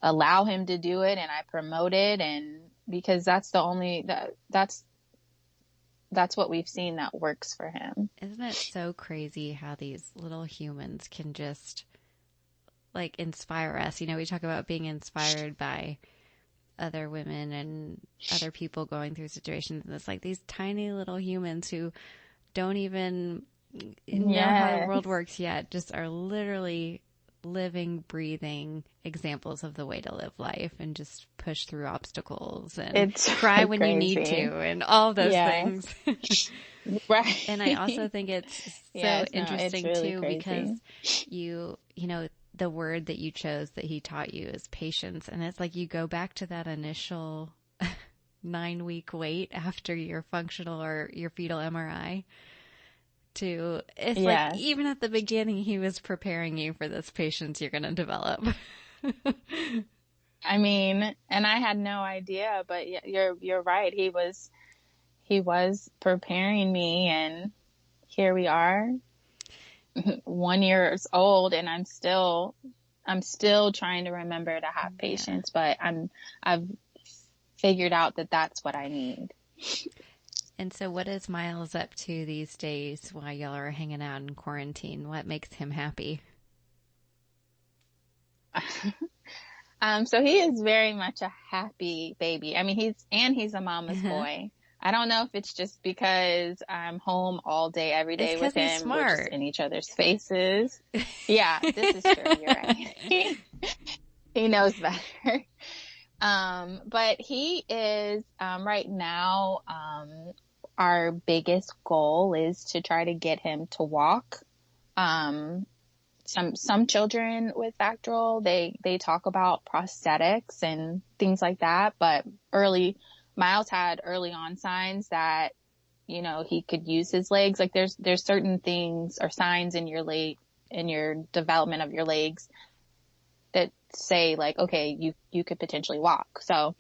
allow him to do it, and I promote it, and because that's the only, that's what we've seen that works for him. Isn't it so crazy how these little humans can just like inspire us? You know, we talk about being inspired by other women and other people going through situations, and it's like these tiny little humans who don't even know how the world works yet, just are literally living, breathing examples of the way to live life and just push through obstacles and cry when you need to and all those things. Right. And I also think it's so interesting it's really too, crazy. Because you know, the word that you chose that he taught you is patience. And it's like you go back to that initial 9-week wait after your functional or your fetal MRI. It's like even at the beginning he was preparing you for this patience you're going to develop. I mean, and I had no idea, but you're right. He was preparing me, and here we are, 1 year old, and I'm still trying to remember to have patience, but I've figured out that that's what I need. And so what is Myles up to these days while y'all are hanging out in quarantine? What makes him happy? So he is very much a happy baby. I mean, he's a mama's boy. I don't know if it's just because I'm home all day, every day with him. He's smart. We're just in each other's faces. Yeah, this is true. You're right. He knows better. But he is, right now, our biggest goal is to try to get him to walk. Some children with VACTERL, they talk about prosthetics and things like that, but Myles had early on signs that, you know, he could use his legs. Like there's certain things or signs in your development of your legs that say like, okay, you could potentially walk. So,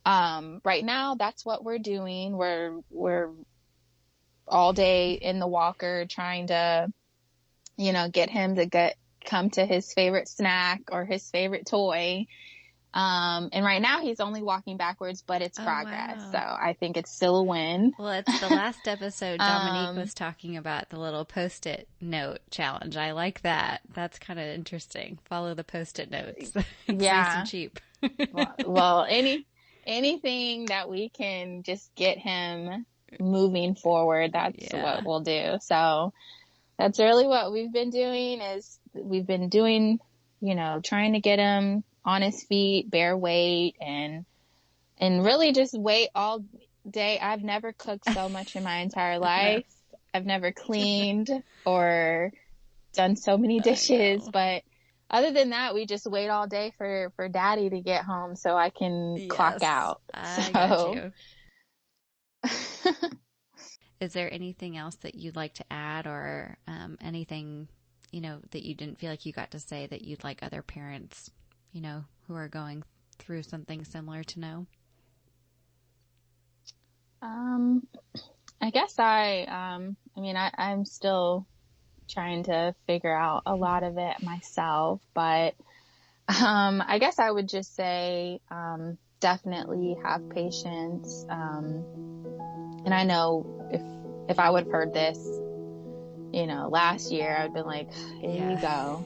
right now that's what we're doing. We're all day in the walker trying to, you know, get him to come to his favorite snack or his favorite toy. And right now he's only walking backwards, but it's progress. Wow. So I think it's still a win. Well, it's the last episode Dominique was talking about the little Post-it note challenge. I like that. That's kind of interesting. Follow the Post-it notes. It's nice and cheap. well, anything that we can just get him moving forward, that's what we'll do. So that's really what we've been doing you know, trying to get him on his feet, bear weight, and really just wait all day. I've never cooked so much in my entire life. I've never cleaned or done so many dishes, but other than that, we just wait all day for daddy to get home so I can clock out. I got you. Is there anything else that you'd like to add, or anything, you know, that you didn't feel like you got to say that you'd like other parents, you know, who are going through something similar to know? I guess I'm still trying to figure out a lot of it myself, but I guess I would just say definitely have patience. And I know if I would have heard this, you know, last year, I'd been like, here you go.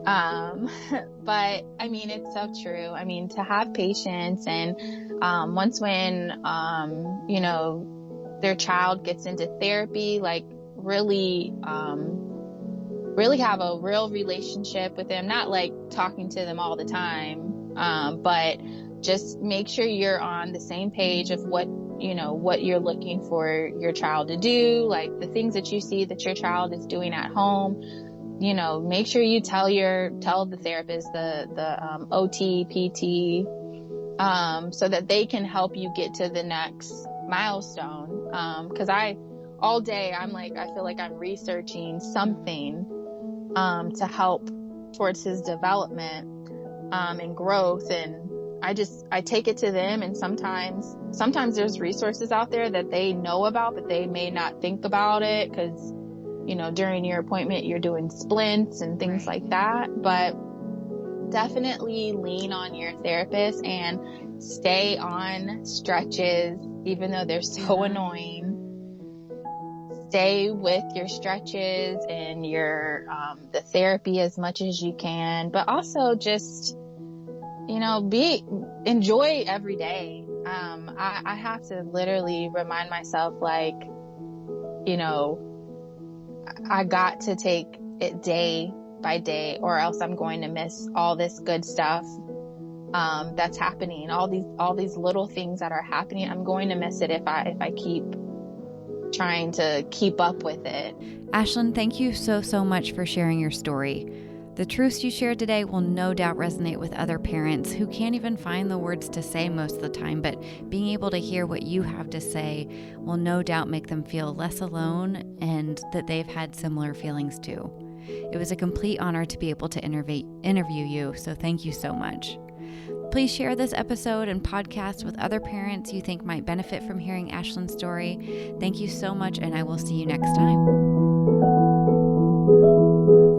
But I mean, it's so true. I mean, to have patience, and once when you know, their child gets into therapy, like really have a real relationship with them, not like talking to them all the time, but just make sure you're on the same page of what you're looking for your child to do, like the things that you see that your child is doing at home. You know, make sure you tell the therapist, the OT, PT, so that they can help you get to the next milestone. Cause I all day I'm like, I feel like I'm researching something to help towards his development and growth. And I take it to them, and sometimes there's resources out there that they know about, but they may not think about it because, you know, during your appointment, you're doing splints and things like that. But definitely lean on your therapist and stay on stretches, even though they're so annoying. Stay with your stretches and your the therapy as much as you can, but also just, you know, enjoy every day. I have to literally remind myself, like, you know, I got to take it day by day, or else I'm going to miss all this good stuff that's happening. All these little things that are happening, I'm going to miss it if I keep trying to keep up with it. Ashlyn, thank you so much for sharing your story. The truths you shared today will no doubt resonate with other parents who can't even find the words to say most of the time, but being able to hear what you have to say will no doubt make them feel less alone and that they've had similar feelings too. It was a complete honor to be able to interview you, so thank you so much. Please share this episode and podcast with other parents you think might benefit from hearing Ashlyn's story. Thank you so much, and I will see you next time.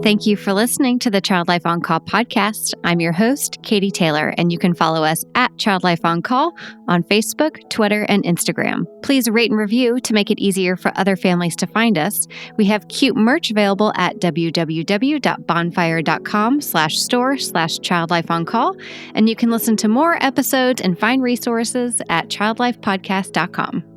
Thank you for listening to the Child Life On Call podcast. I'm your host, Katie Taylor, and you can follow us at Child Life On Call on Facebook, Twitter, and Instagram. Please rate and review to make it easier for other families to find us. We have cute merch available at www.bonfire.com/store/childlifeoncall, and you can listen to more episodes and find resources at childlifepodcast.com.